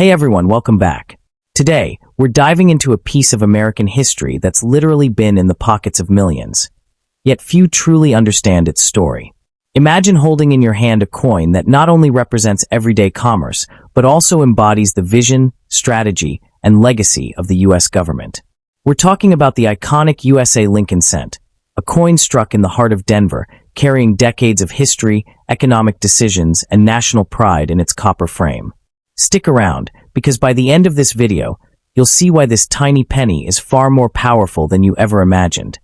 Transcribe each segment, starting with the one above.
Hey everyone, welcome back. Today, we're diving into a piece of American history that's literally been in the pockets of millions. Yet few truly understand its story. Imagine holding in your hand a coin that not only represents everyday commerce, but also embodies the vision, strategy, and legacy of the U.S. government. We're talking about the iconic USA Lincoln cent, a coin struck in the heart of Denver, carrying decades of history, economic decisions, and national pride in its copper frame. Stick around, because by the end of this video, you'll see why this tiny penny is far more powerful than you ever imagined,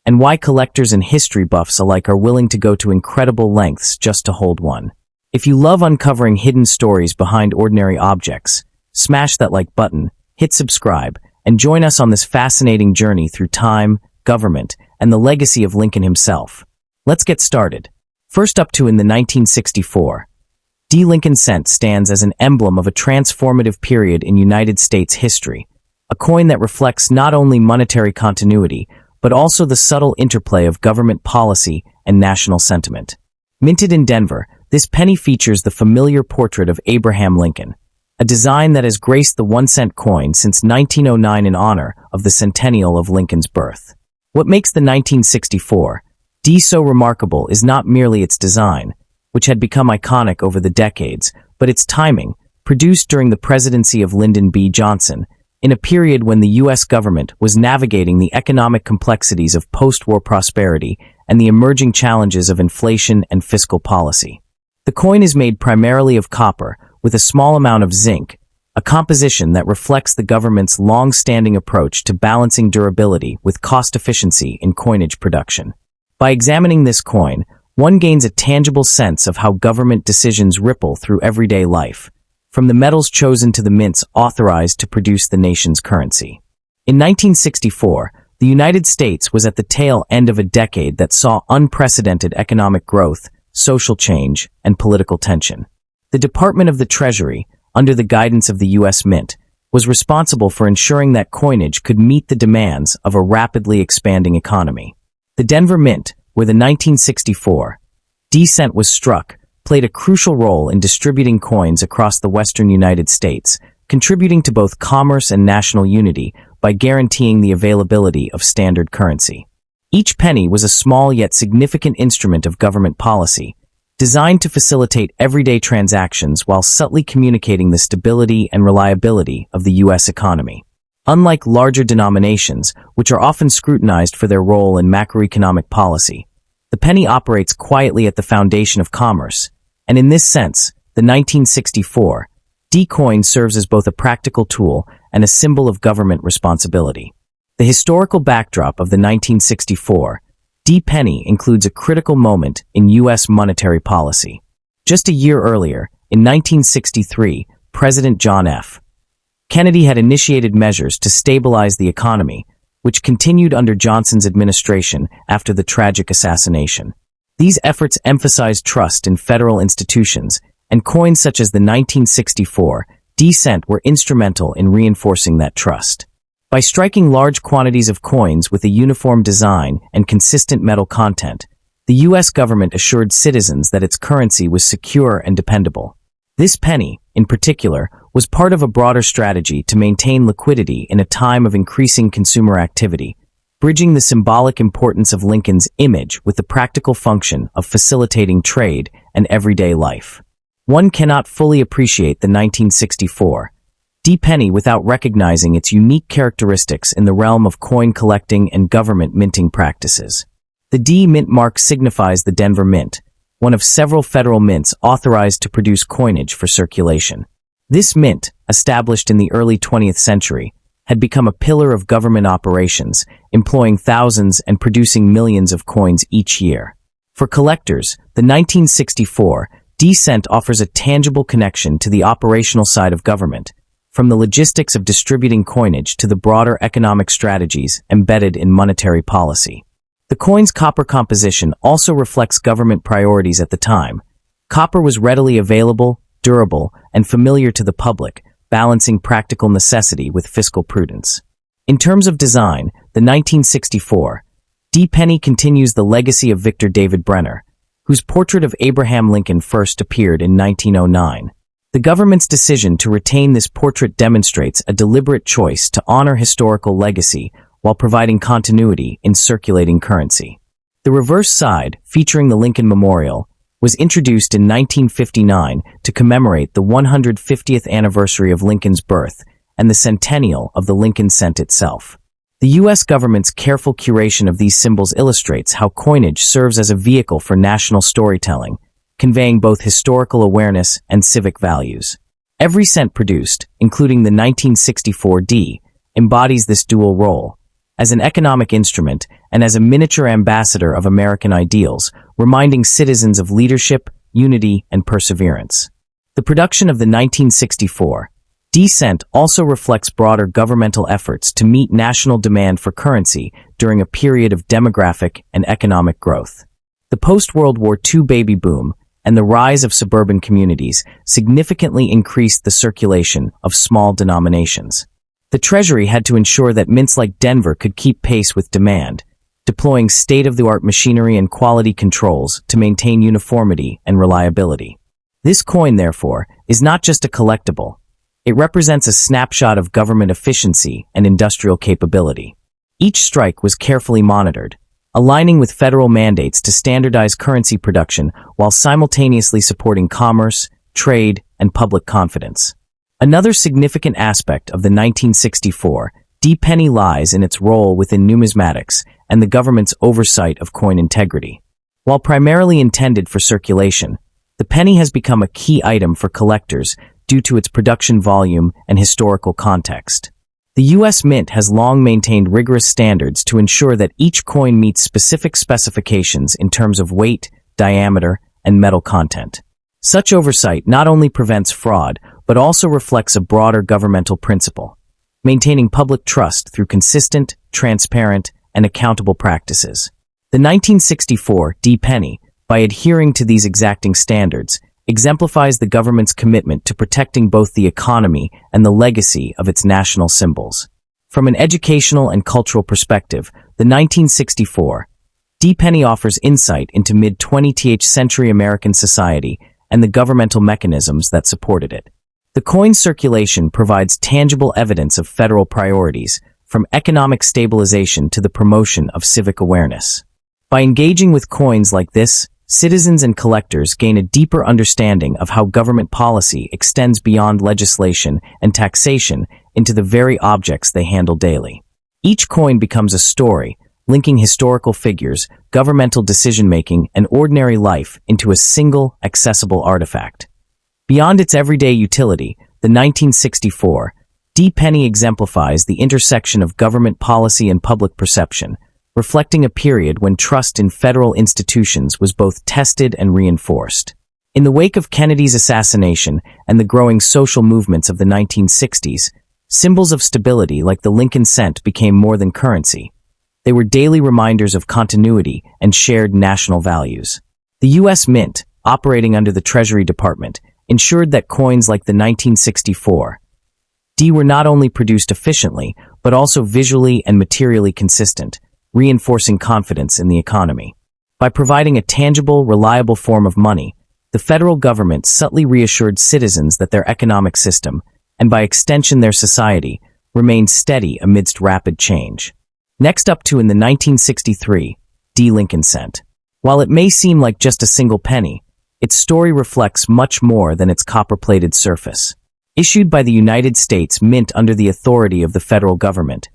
and why collectors and history buffs alike are willing to go to incredible lengths just to hold one. If you love uncovering hidden stories behind ordinary objects, smash that like button, hit subscribe, and join us on this fascinating journey through time, government, and the legacy of Lincoln himself. Let's get started. First up in the 1964. Lincoln cent stands as an emblem of a transformative period in United States history, a coin that reflects not only monetary continuity, but also the subtle interplay of government policy and national sentiment. Minted in Denver, this penny features the familiar portrait of Abraham Lincoln, a design that has graced the 1-cent coin since 1909 in honor of the centennial of Lincoln's birth. What makes the 1964 D so remarkable is not merely its design, which had become iconic over the decades, but its timing, produced during the presidency of Lyndon B. Johnson, in a period when the U.S. government was navigating the economic complexities of post-war prosperity and the emerging challenges of inflation and fiscal policy. The coin is made primarily of copper, with a small amount of zinc, a composition that reflects the government's long-standing approach to balancing durability with cost efficiency in coinage production. By examining this coin, one gains a tangible sense of how government decisions ripple through everyday life, from the metals chosen to the mints authorized to produce the nation's currency. In 1964, the United States was at the tail end of a decade that saw unprecedented economic growth, social change, and political tension. The Department of the Treasury, under the guidance of the U.S. Mint, was responsible for ensuring that coinage could meet the demands of a rapidly expanding economy. The Denver Mint, where the 1964 D cent was struck, played a crucial role in distributing coins across the western United States, contributing to both commerce and national unity by guaranteeing the availability of standard currency. Each penny was a small yet significant instrument of government policy, designed to facilitate everyday transactions while subtly communicating the stability and reliability of the U.S. economy. Unlike larger denominations, which are often scrutinized for their role in macroeconomic policy, the penny operates quietly at the foundation of commerce, and in this sense, the 1964 D coin serves as both a practical tool and a symbol of government responsibility. The historical backdrop of the 1964 D penny includes a critical moment in U.S. monetary policy. Just a year earlier, in 1963, President John F. Kennedy had initiated measures to stabilize the economy, which continued under Johnson's administration after the tragic assassination. These efforts emphasized trust in federal institutions, and coins such as the 1964 D cent were instrumental in reinforcing that trust. By striking large quantities of coins with a uniform design and consistent metal content, the U.S. government assured citizens that its currency was secure and dependable. This penny, in particular, was part of a broader strategy to maintain liquidity in a time of increasing consumer activity, bridging the symbolic importance of Lincoln's image with the practical function of facilitating trade and everyday life. One cannot fully appreciate the 1964 D penny without recognizing its unique characteristics in the realm of coin collecting and government minting practices. The D mint mark signifies the Denver Mint, one of several federal mints authorized to produce coinage for circulation. This mint, established in the early 20th century, had become a pillar of government operations, employing thousands and producing millions of coins each year. For collectors, the 1964 D cent offers a tangible connection to the operational side of government, from the logistics of distributing coinage to the broader economic strategies embedded in monetary policy. The coin's copper composition also reflects government priorities at the time. Copper was readily available, durable, and familiar to the public, balancing practical necessity with fiscal prudence. In terms of design, the 1964 D penny continues the legacy of Victor David Brenner, whose portrait of Abraham Lincoln first appeared in 1909. The government's decision to retain this portrait demonstrates a deliberate choice to honor historical legacy while providing continuity in circulating currency. The reverse side, featuring the Lincoln Memorial, was introduced in 1959 to commemorate the 150th anniversary of Lincoln's birth and the centennial of the Lincoln cent itself. The U.S. government's careful curation of these symbols illustrates how coinage serves as a vehicle for national storytelling, conveying both historical awareness and civic values. Every cent produced, including the 1964 D, embodies this dual role, as an economic instrument and as a miniature ambassador of American ideals, reminding citizens of leadership, unity, and perseverance. The production of the 1964 D cent also reflects broader governmental efforts to meet national demand for currency during a period of demographic and economic growth. The post-World War II baby boom and the rise of suburban communities significantly increased the circulation of small denominations. The Treasury had to ensure that mints like Denver could keep pace with demand, deploying state-of-the-art machinery and quality controls to maintain uniformity and reliability. This coin, therefore, is not just a collectible. It represents a snapshot of government efficiency and industrial capability. Each strike was carefully monitored, aligning with federal mandates to standardize currency production while simultaneously supporting commerce, trade, and public confidence. Another significant aspect of the 1964 D penny lies in its role within numismatics and the government's oversight of coin integrity. While primarily intended for circulation, the penny has become a key item for collectors due to its production volume and historical context. The U.S. Mint has long maintained rigorous standards to ensure that each coin meets specific specifications in terms of weight, diameter, and metal content. Such oversight not only prevents fraud, but also reflects a broader governmental principle, maintaining public trust through consistent, transparent, and accountable practices. The 1964 D penny, by adhering to these exacting standards, exemplifies the government's commitment to protecting both the economy and the legacy of its national symbols. From an educational and cultural perspective, the 1964 D penny offers insight into mid-20th century American society and the governmental mechanisms that supported it. The coin's circulation provides tangible evidence of federal priorities, from economic stabilization to the promotion of civic awareness. By engaging with coins like this, citizens and collectors gain a deeper understanding of how government policy extends beyond legislation and taxation into the very objects they handle daily. Each coin becomes a story, linking historical figures, governmental decision-making, and ordinary life into a single, accessible artifact. Beyond its everyday utility, the 1964 D penny exemplifies the intersection of government policy and public perception, reflecting a period when trust in federal institutions was both tested and reinforced. In the wake of Kennedy's assassination and the growing social movements of the 1960s, symbols of stability like the Lincoln cent became more than currency. They were daily reminders of continuity and shared national values. The U.S. Mint, operating under the Treasury Department, ensured that coins like the 1964 D were not only produced efficiently, but also visually and materially consistent, reinforcing confidence in the economy. By providing a tangible, reliable form of money, the federal government subtly reassured citizens that their economic system, and by extension their society, remained steady amidst rapid change. Next up in the 1963 D Lincoln cent. While it may seem like just a single penny, its story reflects much more than its copper-plated surface. Issued by the United States Mint under the authority of the federal government,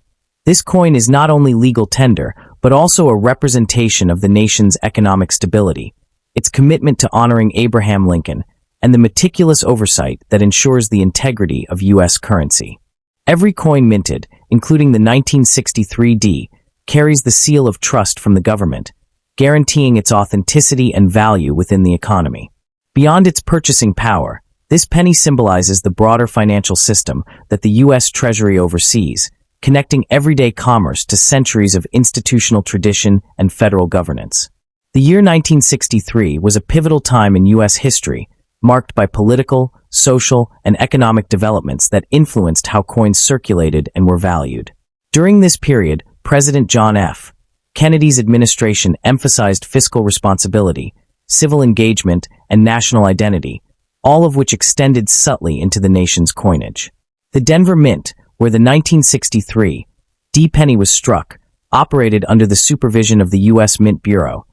this coin is not only legal tender, but also a representation of the nation's economic stability, its commitment to honoring Abraham Lincoln, and the meticulous oversight that ensures the integrity of U.S. currency. Every coin minted, including the 1963 D, carries the seal of trust from the government, guaranteeing its authenticity and value within the economy. Beyond its purchasing power, this penny symbolizes the broader financial system that the U.S. Treasury oversees, connecting everyday commerce to centuries of institutional tradition and federal governance. The year 1963 was a pivotal time in U.S. history, marked by political, social, and economic developments that influenced how coins circulated and were valued. During this period, President John F. Kennedy's administration emphasized fiscal responsibility, civil engagement, and national identity, all of which extended subtly into the nation's coinage. The Denver Mint, where the 1963 D penny was struck, operated under the supervision of the U.S. Mint Bureau,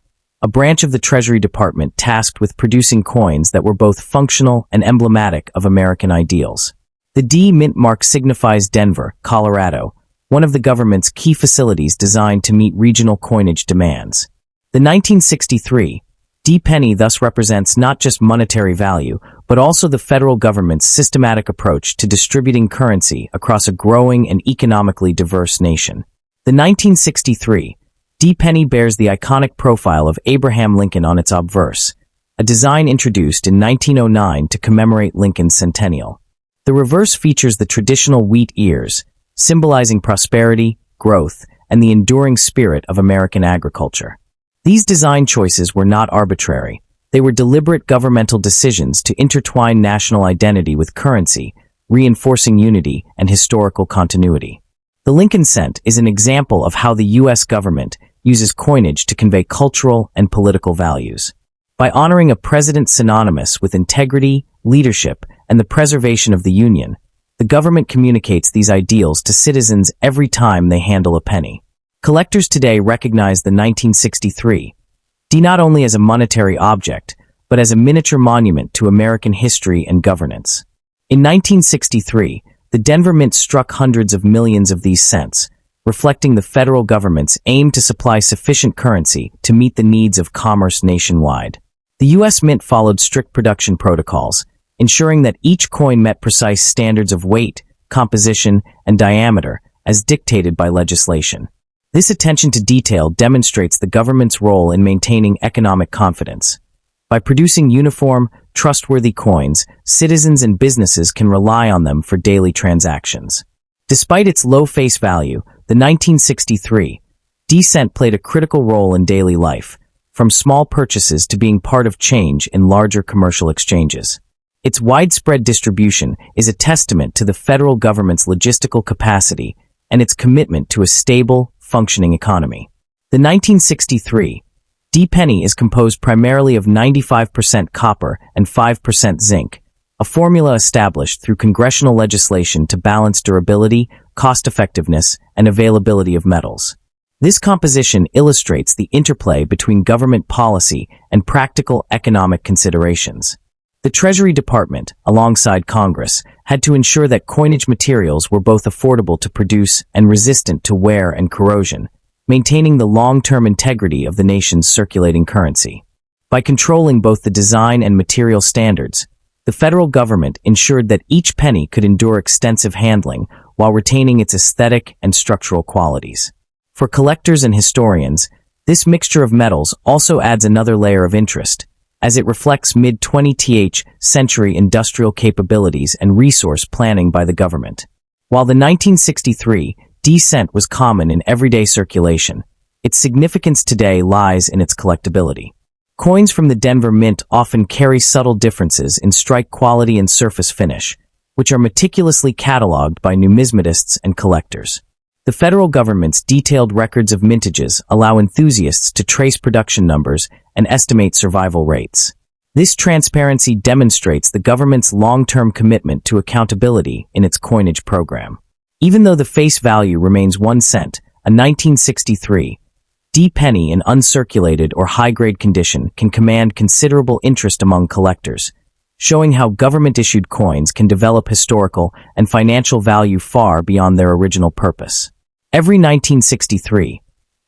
a branch of the Treasury Department tasked with producing coins that were both functional and emblematic of American ideals. The D Mint mark signifies Denver, Colorado, one of the government's key facilities designed to meet regional coinage demands. The 1963 D penny thus represents not just monetary value, but also the federal government's systematic approach to distributing currency across a growing and economically diverse nation. The 1963 D penny bears the iconic profile of Abraham Lincoln on its obverse, a design introduced in 1909 to commemorate Lincoln's centennial. The reverse features the traditional wheat ears, symbolizing prosperity, growth, and the enduring spirit of American agriculture. These design choices were not arbitrary. They were deliberate governmental decisions to intertwine national identity with currency, reinforcing unity and historical continuity. The Lincoln cent is an example of how the U.S. government uses coinage to convey cultural and political values. By honoring a president synonymous with integrity, leadership, and the preservation of the Union, the government communicates these ideals to citizens every time they handle a penny. Collectors today recognize the 1963 D not only as a monetary object, but as a miniature monument to American history and governance. In 1963, the Denver Mint struck hundreds of millions of these cents, reflecting the federal government's aim to supply sufficient currency to meet the needs of commerce nationwide. The U.S. Mint followed strict production protocols, ensuring that each coin met precise standards of weight, composition, and diameter as dictated by legislation. This attention to detail demonstrates the government's role in maintaining economic confidence. By producing uniform, trustworthy coins, citizens and businesses can rely on them for daily transactions. Despite its low face value, the 1963 D cent played a critical role in daily life, from small purchases to being part of change in larger commercial exchanges. Its widespread distribution is a testament to the federal government's logistical capacity and its commitment to a stable, functioning economy. The 1963 D penny is composed primarily of 95% copper and 5% zinc, a formula established through congressional legislation to balance durability, cost-effectiveness, and availability of metals. This composition illustrates the interplay between government policy and practical economic considerations. The Treasury Department, alongside Congress, had to ensure that coinage materials were both affordable to produce and resistant to wear and corrosion, maintaining the long-term integrity of the nation's circulating currency. By controlling both the design and material standards, the federal government ensured that each penny could endure extensive handling while retaining its aesthetic and structural qualities. For collectors and historians, this mixture of metals also adds another layer of interest, as it reflects mid-20th century industrial capabilities and resource planning by the government. While the 1963 D cent was common in everyday circulation, its significance today lies in its collectability. Coins from the Denver Mint often carry subtle differences in strike quality and surface finish, which are meticulously cataloged by numismatists and collectors. The federal government's detailed records of mintages allow enthusiasts to trace production numbers and estimate survival rates. This transparency demonstrates the government's long-term commitment to accountability in its coinage program. Even though the face value remains 1 cent, a 1963 D penny in uncirculated or high-grade condition can command considerable interest among collectors, showing how government-issued coins can develop historical and financial value far beyond their original purpose. Every 1963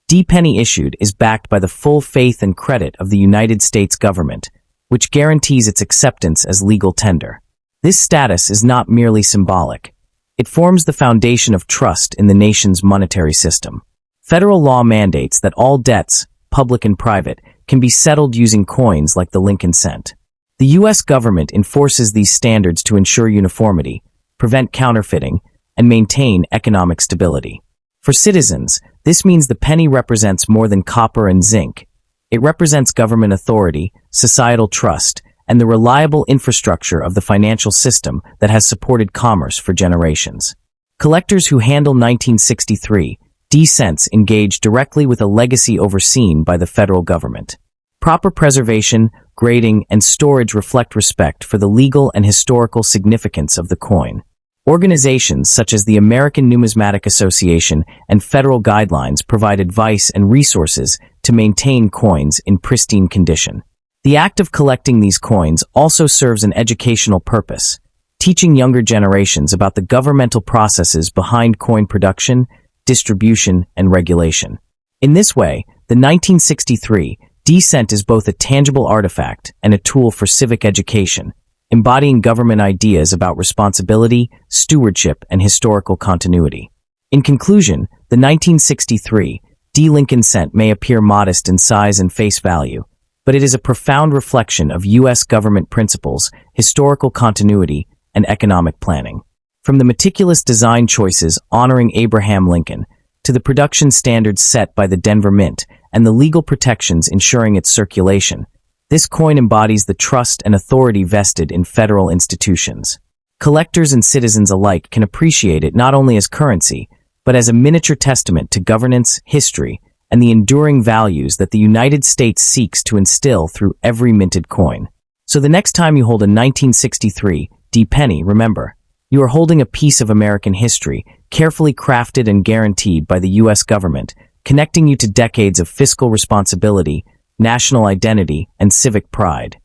D penny issued is backed by the full faith and credit of the United States government, which guarantees its acceptance as legal tender. This status is not merely symbolic. It forms the foundation of trust in the nation's monetary system. Federal law mandates that all debts, public and private, can be settled using coins like the Lincoln cent. The U.S. government enforces these standards to ensure uniformity, prevent counterfeiting, and maintain economic stability. For citizens, this means the penny represents more than copper and zinc. It represents government authority, societal trust, and the reliable infrastructure of the financial system that has supported commerce for generations. Collectors who handle 1963 D cents engage directly with a legacy overseen by the federal government. Proper preservation, grading, and storage reflect respect for the legal and historical significance of the coin. Organizations such as the American Numismatic Association and federal guidelines provide advice and resources to maintain coins in pristine condition. The act of collecting these coins also serves an educational purpose, teaching younger generations about the governmental processes behind coin production, distribution, and regulation. In this way, the 1963 D-cent is both a tangible artifact and a tool for civic education, embodying government ideas about responsibility, stewardship, and historical continuity. In conclusion, the 1963 D. Lincoln cent may appear modest in size and face value, but it is a profound reflection of U.S. government principles, historical continuity, and economic planning. From the meticulous design choices honoring Abraham Lincoln to the production standards set by the Denver Mint and the legal protections ensuring its circulation, this coin embodies the trust and authority vested in federal institutions. Collectors and citizens alike can appreciate it not only as currency, but as a miniature testament to governance, history, and the enduring values that the United States seeks to instill through every minted coin. So the next time you hold a 1963 D penny, remember, you are holding a piece of American history, carefully crafted and guaranteed by the U.S. government, connecting you to decades of fiscal responsibility, national identity, and civic pride.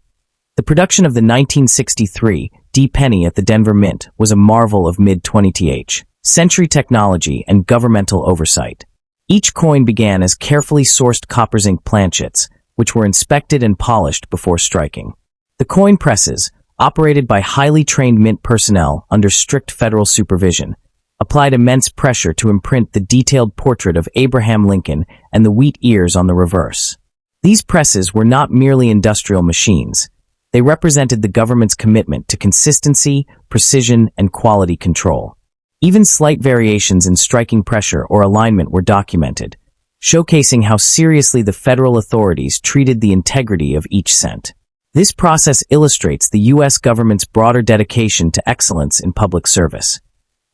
The production of the 1963 D penny at the Denver Mint was a marvel of mid-20th century technology and governmental oversight. Each coin began as carefully sourced copper zinc planchets, which were inspected and polished before striking. The coin presses, operated by highly trained mint personnel under strict federal supervision, applied immense pressure to imprint the detailed portrait of Abraham Lincoln and the wheat ears on the reverse. These presses were not merely industrial machines. They represented the government's commitment to consistency, precision, and quality control. Even slight variations in striking pressure or alignment were documented, showcasing how seriously the federal authorities treated the integrity of each cent. This process illustrates the U.S. government's broader dedication to excellence in public service,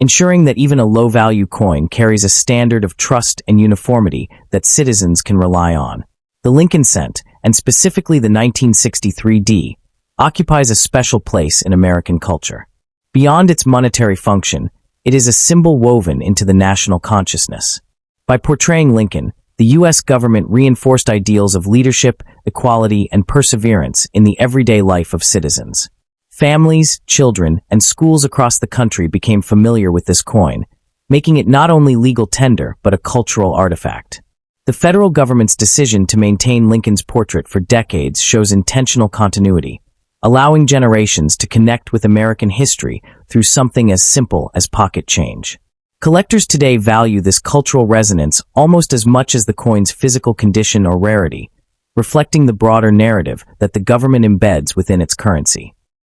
ensuring that even a low-value coin carries a standard of trust and uniformity that citizens can rely on. The Lincoln cent, and specifically the 1963 D, occupies a special place in American culture. Beyond its monetary function, it is a symbol woven into the national consciousness. By portraying Lincoln, the U.S. government reinforced ideals of leadership, equality, and perseverance in the everyday life of citizens. Families, children, and schools across the country became familiar with this coin, making it not only legal tender but a cultural artifact. The federal government's decision to maintain Lincoln's portrait for decades shows intentional continuity, allowing generations to connect with American history through something as simple as pocket change. Collectors today value this cultural resonance almost as much as the coin's physical condition or rarity, reflecting the broader narrative that the government embeds within its currency.